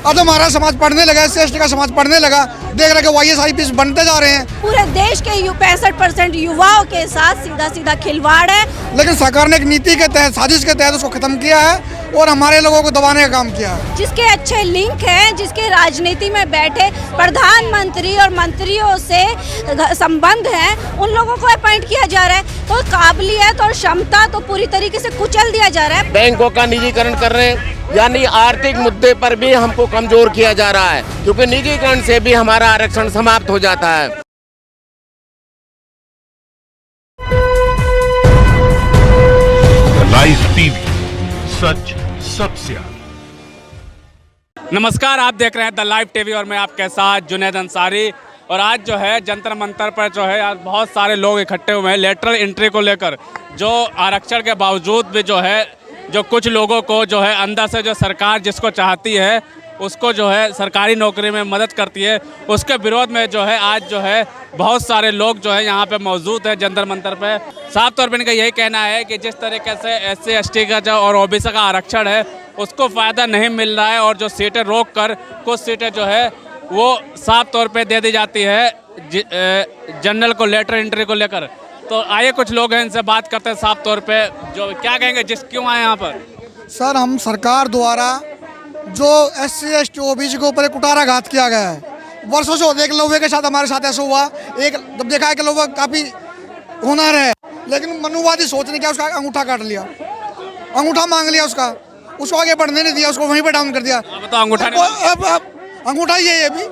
अब तो हमारा समाज पढ़ने लगा, SC/ST का समाज पढ़ने लगा, देख रहे कि IAS IPS बनते जा रहे हैं। पूरे देश के 65% युवाओं के साथ सीधा सीधा खिलवाड़ है। लेकिन सरकार ने एक नीति के तहत, साजिश के तहत उसको खत्म किया है और हमारे लोगों को दबाने का काम किया है। जिसके अच्छे लिंक हैं, जिसके राजनीति में बैठे प्रधानमंत्री और मंत्रियों से संबंध हैं, उन लोगों को अपॉइंट किया जा रहा है। तो काबिलियत और क्षमता तो पूरी तरीके से कुचल दिया जा रहा है। बैंकों का निजीकरण कर रहे हैं, यानी आर्थिक मुद्दे पर भी हमको कमजोर किया जा रहा है, क्योंकि निजीकरण से भी हमारा आरक्षण समाप्त हो जाता है। लाइव टीवी, सच सबसे आगे। नमस्कार, आप देख रहे हैं द लाइव टीवी और मैं आपके साथ जुनैद अंसारी। और आज जो है जंतर मंतर पर जो है आज बहुत सारे लोग इकट्ठे हुए हैं लेटरल एंट्री को लेकर। जो आरक्षण के बावजूद भी जो है जो कुछ लोगों को जो है अंदर से जो सरकार जिसको चाहती है उसको जो है सरकारी नौकरी में मदद करती है, उसके विरोध में जो है आज जो है बहुत सारे लोग जो है यहाँ पे मौजूद है जंतर मंतर पे। साफ तौर पे इनका यही कहना है कि जिस तरीके से SC/ST का जो और OBC का आरक्षण है उसको फ़ायदा नहीं मिल रहा है और जो सीटें रोक कर कुछ सीटें जो है वो साफ तौर पे दे दी जाती है जनरल को लेटर एंट्री को लेकर। तो आइए कुछ लोग हैं इनसे बात करते हैं साफ तौर पे, जो क्या कहेंगे क्यों आए यहाँ पर। सर, हम सरकार द्वारा जो SC/ST OBC के ऊपर एक कुठाराघात किया गया है, वर्षों से होता है। एक लोहे के साथ हमारे साथ ऐसा हुआ, एक जब देखा है कि लोग काफ़ी होनहार है, लेकिन मनुवादी सोच ने क्या उसका अंगूठा काट लिया, अंगूठा मांग लिया उसको आगे बढ़ने नहीं दिया, उसको वहीं पे डाउन कर दिया। अब तो अंगूठा अंगूठा ही है अभी।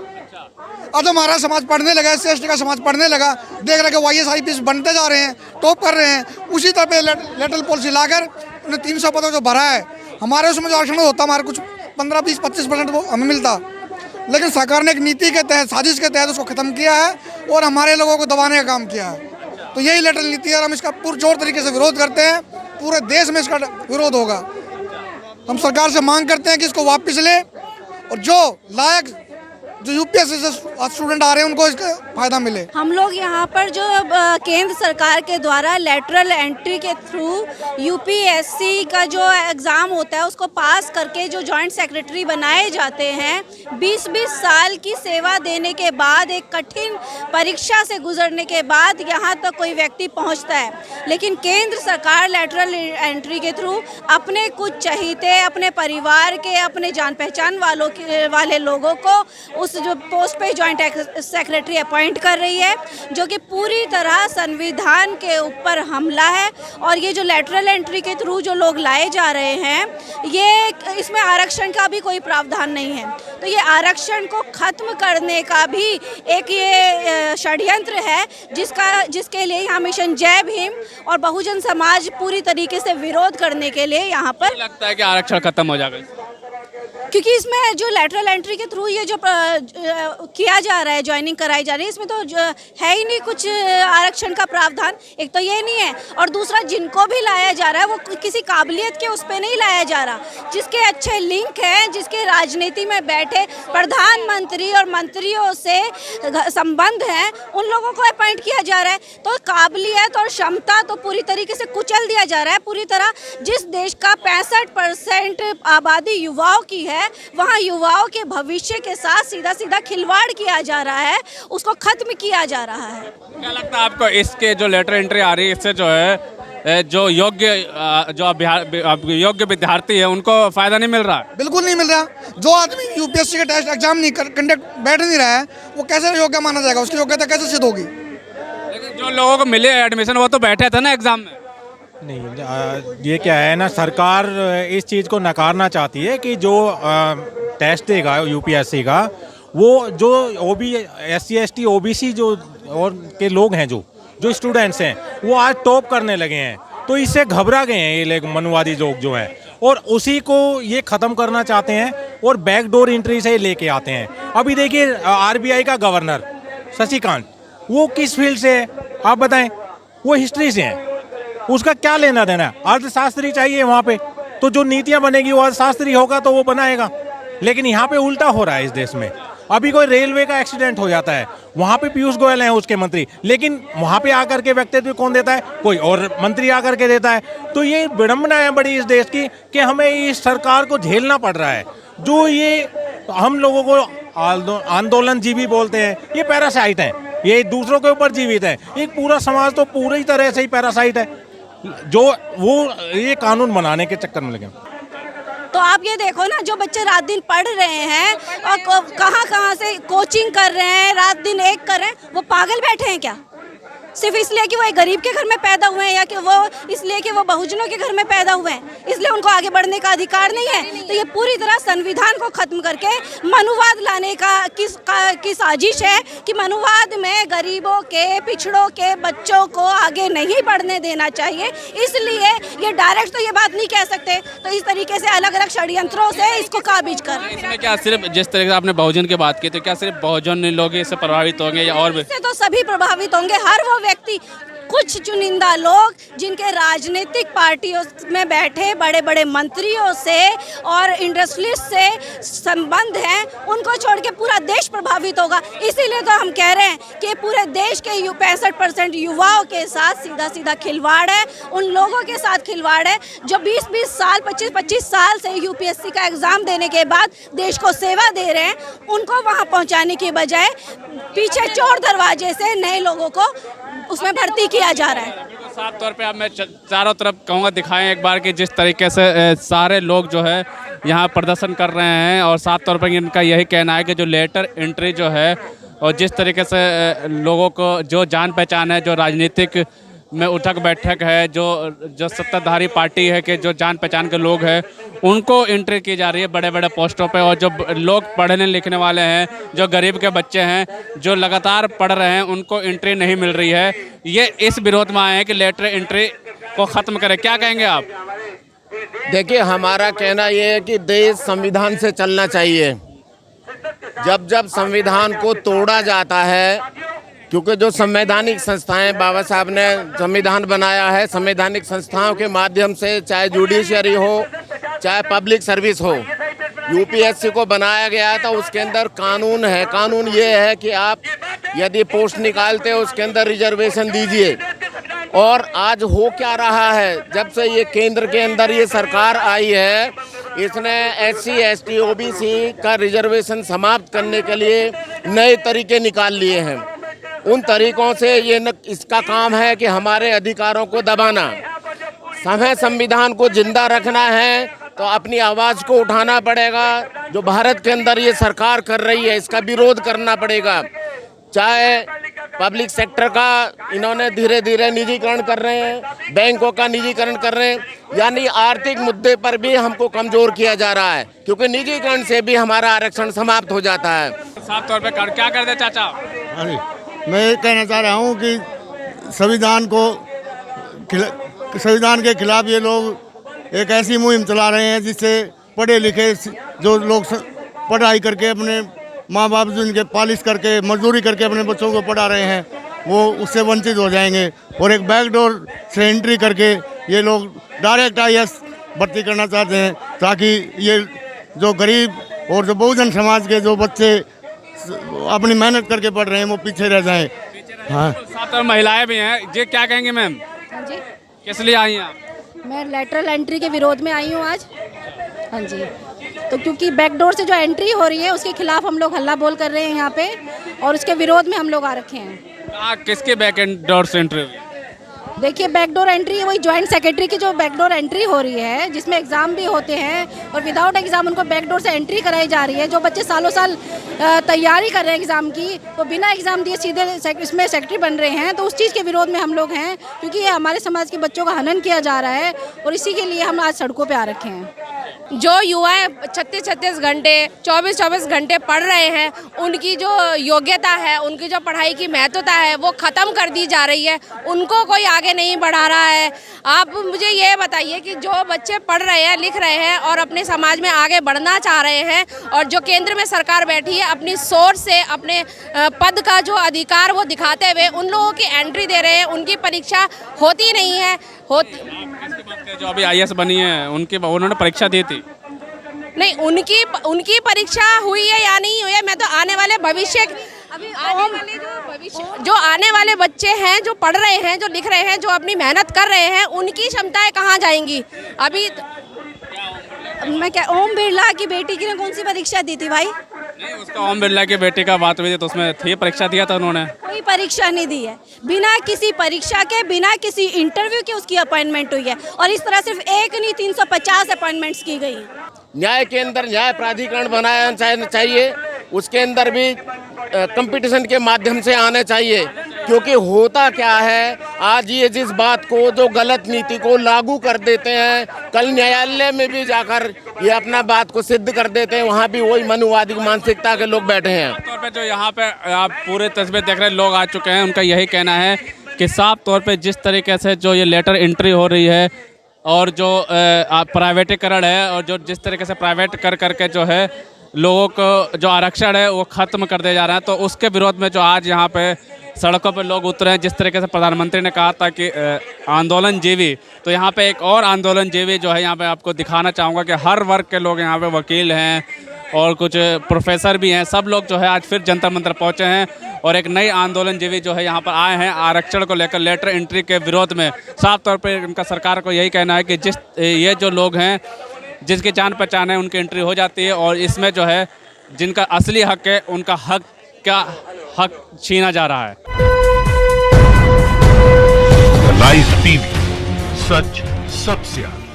अब तो हमारा समाज पढ़ने लगा, SC/ST का समाज पढ़ने लगा, देख रहे कि IAS IPS बनते जा रहे हैं, टॉप कर रहे हैं। उसी तरह पे लेटरल पॉलिसी लाकर उन्हें 300 पदों जो भरा है, हमारे उसमें जो आरक्षण होता हमारे कुछ 15, 20, 25% वो हमें मिलता, लेकिन सरकार ने एक नीति के तहत, साजिश के तहत उसको खत्म किया है और हमारे लोगों को दबाने का काम किया है। तो यही लेटरल नीति है और हम इसका पुरजोर तरीके से विरोध करते हैं। पूरे देश में इसका विरोध होगा। हम सरकार से मांग करते हैं कि इसको वापस ले और जो लायक जो UPSC से स्टूडेंट आ रहे हैं उनको इसका फायदा मिले। हम लोग यहाँ पर जो केंद्र सरकार के द्वारा लेटरल एंट्री के थ्रू UPSC का जो एग्ज़ाम होता है उसको पास करके जो जॉइंट सेक्रेटरी बनाए जाते हैं, 20-20 साल की सेवा देने के बाद, एक कठिन परीक्षा से गुजरने के बाद यहाँ तक कोई व्यक्ति पहुँचता है। लेकिन केंद्र सरकार लेटरल एंट्री के थ्रू अपने कुछ चहीते, अपने परिवार के, अपने जान पहचान वाले लोगों को उस जो पोस्ट पे जॉइंट सेक्रेटरी अपॉइंट कर रही है, जो कि पूरी तरह संविधान के ऊपर हमला है। और ये जो लेटरल एंट्री के थ्रू जो लोग लाए जा रहे हैं, ये इसमें आरक्षण का भी कोई प्रावधान नहीं है। तो ये आरक्षण को खत्म करने का भी एक ये षड्यंत्र है, जिसके लिए यहाँ मिशन जय भीम और बहुजन समाज पूरी तरीके से विरोध करने के लिए यहाँ पर लगता है कि आरक्षण खत्म हो जाएगा, क्योंकि इसमें जो लेटरल एंट्री के थ्रू ये जो किया जा रहा है, ज्वाइनिंग कराई जा रही है, इसमें तो है ही नहीं कुछ आरक्षण का प्रावधान। एक तो ये नहीं है और दूसरा जिनको भी लाया जा रहा है वो किसी काबिलियत के उस पर नहीं लाया जा रहा। जिसके अच्छे लिंक हैं, जिसके राजनीति में बैठे प्रधानमंत्री और मंत्रियों से संबंध हैं, उन लोगों को अपॉइंट किया जा रहा है। तो काबिलियत और क्षमता तो पूरी तरीके से कुचल दिया जा रहा है। पूरी तरह जिस देश का 65% आबादी युवाओं की है, वहाँ युवाओं के भविष्य के साथ सीधा सीधा खिलवाड़ किया जा रहा है, उसको खत्म किया जा रहा है। क्या लगता है आपको इसके जो लेटर एंट्री आ रही है इससे जो है जो योग्य विद्यार्थी है उनको फायदा नहीं मिल रहा है? बिल्कुल नहीं मिल रहा। जो आदमी UPSC का टेस्ट एग्जाम नहीं कंडक्ट बैठ नहीं रहा है, वो कैसे योग्य माना जाएगा? उसकी योग्यता कैसे सिद्ध होगी? लेकिन जो लोगों को मिले एडमिशन वो तो बैठे थे ना एग्जाम में। नहीं, ये क्या है ना, सरकार इस चीज़ को नकारना चाहती है कि जो टेस्ट देगा UPSC का, वो जो SC/ST OBC जो और के लोग हैं, जो स्टूडेंट्स हैं, वो आज टॉप करने लगे हैं। तो इससे घबरा गए हैं ये लोग, मनुवादी लोग जो हैं, और उसी को ये ख़त्म करना चाहते हैं और बैकडोर एंट्री से लेके आते हैं। अभी देखिए RBI का गवर्नर शशिकांत, वो किस फील्ड से है आप बताएं? वो हिस्ट्री से हैं। उसका क्या लेना देना है? अर्थशास्त्री चाहिए वहाँ पे, तो जो नीतियाँ बनेगी वो अर्थशास्त्री होगा तो वो बनाएगा। लेकिन यहाँ पे उल्टा हो रहा है इस देश में। अभी कोई रेलवे का एक्सीडेंट हो जाता है, वहाँ पे पीयूष गोयल हैं उसके मंत्री, लेकिन वहाँ पे आकर के वक्तव्य कौन देता है? कोई और मंत्री आकर के देता है। तो ये विडंबना है बड़ी इस देश की कि हमें इस सरकार को झेलना पड़ रहा है। जो ये तो हम लोगों को आंदोलन जीवी बोलते हैं, ये पैरासाइट है, ये दूसरों के ऊपर जीवित है। एक पूरा समाज तो पूरी तरह से ही पैरासाइट है, जो वो ये कानून बनाने के चक्कर में लगे। तो आप ये देखो ना, जो बच्चे रात दिन पढ़ रहे हैं और कहाँ से कोचिंग कर रहे हैं, रात दिन एक कर रहे हैं, वो पागल बैठे हैं क्या? सिर्फ इसलिए कि वो एक गरीब के घर में पैदा हुए हैं, या कि वो इसलिए कि वो बहुजनों के घर में पैदा हुए हैं, इसलिए उनको आगे बढ़ने का अधिकार नहीं है। तो ये पूरी तरह संविधान को खत्म करके मनुवाद लाने की साजिश है कि मनुवाद में गरीबों के, पिछड़ों के बच्चों को आगे नहीं बढ़ने देना चाहिए। इसलिए ये डायरेक्ट तो ये बात नहीं कह सकते, तो इस तरीके से अलग अलग षड्यंत्रों से इसको काबिज कर रहे हैं। इसमें क्या सिर्फ जिस तरह से आपने बहुजन की बात की, तो क्या सिर्फ बहुजन लोग इससे प्रभावित होंगे या और भी? इससे तो सभी प्रभावित होंगे, हर वो व्यक्ति। कुछ चुनिंदा लोग जिनके राजनीतिक पार्टियों में बैठे बड़े बड़े मंत्रियों से और इंडस्ट्रियलिस्ट से संबंध हैं, उनको छोड़ के पूरा देश प्रभावित होगा। इसीलिए तो हम कह रहे हैं कि पूरे देश के 65% युवाओं के साथ सीधा सीधा खिलवाड़ है, उन लोगों के साथ खिलवाड़ है जो 20-20 साल, 25-25 साल से यूपीएससी का एग्ज़ाम देने के बाद देश को सेवा दे रहे हैं। उनको वहाँ पहुँचाने की बजाय पीछे चोर दरवाजे से नए लोगों को उसमें भर्ती किया जा रहा है। साफ तौर पे अब मैं चारों तरफ कहूँगा, दिखाएं एक बार कि जिस तरीके से सारे लोग जो है यहाँ प्रदर्शन कर रहे हैं, और साफ तौर पर इनका यही कहना है कि जो लेटर एंट्री जो है, और जिस तरीके से लोगों को जो जान पहचान है, जो राजनीतिक में उठक बैठक है, जो सत्ताधारी पार्टी है कि जो जान पहचान के लोग हैं, उनको एंट्री की जा रही है बड़े बड़े पोस्टों पे। और जो लोग पढ़ने लिखने वाले हैं, जो गरीब के बच्चे हैं, जो लगातार पढ़ रहे हैं, उनको एंट्री नहीं मिल रही है। ये इस विरोध में आए हैं कि लेटर एंट्री को ख़त्म करें। क्या कहेंगे आप? देखिए, हमारा कहना ये है कि देश संविधान से चलना चाहिए। जब जब संविधान को तोड़ा जाता है, क्योंकि जो संवैधानिक संस्थाएं बाबा साहब ने संविधान बनाया है, संवैधानिक संस्थाओं के माध्यम से, चाहे जुडिशरी हो, चाहे पब्लिक सर्विस हो, यूपीएससी को बनाया गया था। उसके अंदर कानून है। कानून ये है कि आप यदि पोस्ट निकालते हो उसके अंदर रिजर्वेशन दीजिए। और आज हो क्या रहा है, जब से ये केंद्र के अंदर ये सरकार आई है, इसने SC ST OBC का रिजर्वेशन समाप्त करने के लिए नए तरीके निकाल लिए हैं। उन तरीकों से इसका काम है कि हमारे अधिकारों को दबाना। हमें संविधान को जिंदा रखना है तो अपनी आवाज़ को उठाना पड़ेगा। जो भारत के अंदर ये सरकार कर रही है, इसका विरोध करना पड़ेगा। चाहे पब्लिक सेक्टर का इन्होंने धीरे धीरे निजीकरण कर रहे हैं, बैंकों का निजीकरण कर रहे हैं, यानी आर्थिक मुद्दे पर भी हमको कमज़ोर किया जा रहा है, क्योंकि निजीकरण से भी हमारा आरक्षण समाप्त हो जाता है। साफ तौर पे क्या कर दे चाचा? अरे मैं ये कहना चाह रहा हूँ कि संविधान के खिलाफ ये लोग एक ऐसी मुहिम चला रहे हैं जिससे पढ़े लिखे जो लोग पढ़ाई करके अपने माँ बाप जिनके पालिश करके मजदूरी करके अपने बच्चों को पढ़ा रहे हैं, वो उससे वंचित हो जाएंगे। और एक बैकडोर से एंट्री करके ये लोग डायरेक्ट IAS भर्ती करना चाहते हैं, ताकि ये जो गरीब और जो बहुजन समाज के जो बच्चे अपनी मेहनत करके पढ़ रहे हैं वो पीछे रह जाएं। हाँ, साथ में महिलाएं भी हैं जी। क्या कहेंगे मैम? हाँ जी, किस लिए आई हैं आप? मैं लेटरल एंट्री के विरोध में आई हूँ आज। हाँ जी, तो क्योंकि बैकडोर से जो एंट्री हो रही है उसके खिलाफ हम लोग हल्ला बोल कर रहे हैं यहाँ पे, और उसके विरोध में हम लोग आ रखे हैं। किसके बैकडोर से एंट्री हुई? देखिए, बैकडोर एंट्री वही ज्वाइंट सेक्रेटरी की जो बैकडोर एंट्री हो रही है, जिसमें एग्ज़ाम भी होते हैं और विदाउट एग्ज़ाम उनको बैकडोर से एंट्री कराई जा रही है। जो बच्चे सालों साल तैयारी कर रहे हैं एग्ज़ाम की, वो बिना एग्ज़ाम दिए सीधे इसमें सेक्रेटरी बन रहे हैं। तो उस चीज़ के विरोध में हम लोग हैं, क्योंकि ये हमारे समाज के बच्चों का हनन किया जा रहा है, और इसी के लिए हम आज सड़कों पर आ रखे हैं। जो युवाएं 36-36 घंटे 24-24 घंटे पढ़ रहे हैं, उनकी जो योग्यता है, उनकी जो पढ़ाई की महत्वता है, वो ख़त्म कर दी जा रही है। उनको कोई आगे नहीं बढ़ा रहा है। आप मुझे ये बताइए कि जो बच्चे पढ़ रहे हैं, लिख रहे हैं और अपने समाज में आगे बढ़ना चाह रहे हैं, और जो केंद्र में सरकार बैठी है अपनी सोच से अपने पद का जो अधिकार वो दिखाते हुए उन लोगों की एंट्री दे रहे हैं, उनकी परीक्षा होती नहीं है। जो अभी IAS बनी है उन्होंने परीक्षा दी थी? नहीं, उनकी परीक्षा हुई है या नहीं हुई है, मैं तो आने वाले भविष्य जो आने वाले बच्चे हैं, जो पढ़ रहे हैं, जो लिख रहे हैं, जो अपनी मेहनत कर रहे हैं, उनकी क्षमताएं कहाँ जाएंगी? अभी मैं क्या, ओम बिरला की बेटी की ने कौन सी परीक्षा दी थी भाई? नहीं, उसका ओम बिरला की बेटी का बात हुई थी तो उसमें थी, परीक्षा दिया था उन्होंने। कोई परीक्षा नहीं दी है, बिना किसी परीक्षा के, बिना किसी इंटरव्यू के उसकी अपॉइंटमेंट हुई है। और इस तरह सिर्फ एक नहीं 350 अपॉइंटमेंट्स की गई हैं। न्याय के अंदर न्याय प्राधिकरण बनाया चाहिए, उसके अंदर भी कंपटीशन के माध्यम से आने चाहिए। क्योंकि होता क्या है, आज ये जिस बात को, जो गलत नीति को लागू कर देते हैं, कल न्यायालय में भी जाकर ये अपना बात को सिद्ध कर देते हैं, वहाँ भी वही मनुवादी मानसिकता के लोग बैठे हैं। तौर पे जो यहाँ पे आप पूरे तस्वीर देख रहे हैं, लोग आ चुके हैं, उनका यही कहना है कि साफ तौर पे जिस तरीके से जो ये लेटर एंट्री हो रही है और जो प्राइवेटीकरण है और जो जिस तरीके से प्राइवेट कर करके जो है लोगों को जो आरक्षण है वो ख़त्म कर दिया जा रहा है, तो उसके विरोध में जो आज यहाँ पे सड़कों पर लोग उतरे हैं। जिस तरीके से प्रधानमंत्री ने कहा था कि आंदोलन जीवी, तो यहाँ पे एक और आंदोलन जीवी जो है यहाँ पे आपको दिखाना चाहूँगा कि हर वर्ग के लोग यहाँ पे वकील हैं और कुछ प्रोफेसर भी हैं, सब लोग जो है आज फिर जंतर मंतर पहुँचे हैं और एक नई आंदोलन जीवी जो है यहाँ पर आए हैं आरक्षण को लेकर, लेटर एंट्री के विरोध में। साफ तौर पर इनका सरकार को यही कहना है कि ये जो लोग हैं जिसकी जान पहचान है उनकी एंट्री हो जाती है और इसमें जो है जिनका असली हक है उनका हक छीना जा रहा है। लाइव टीवी, सच सबसे आगे।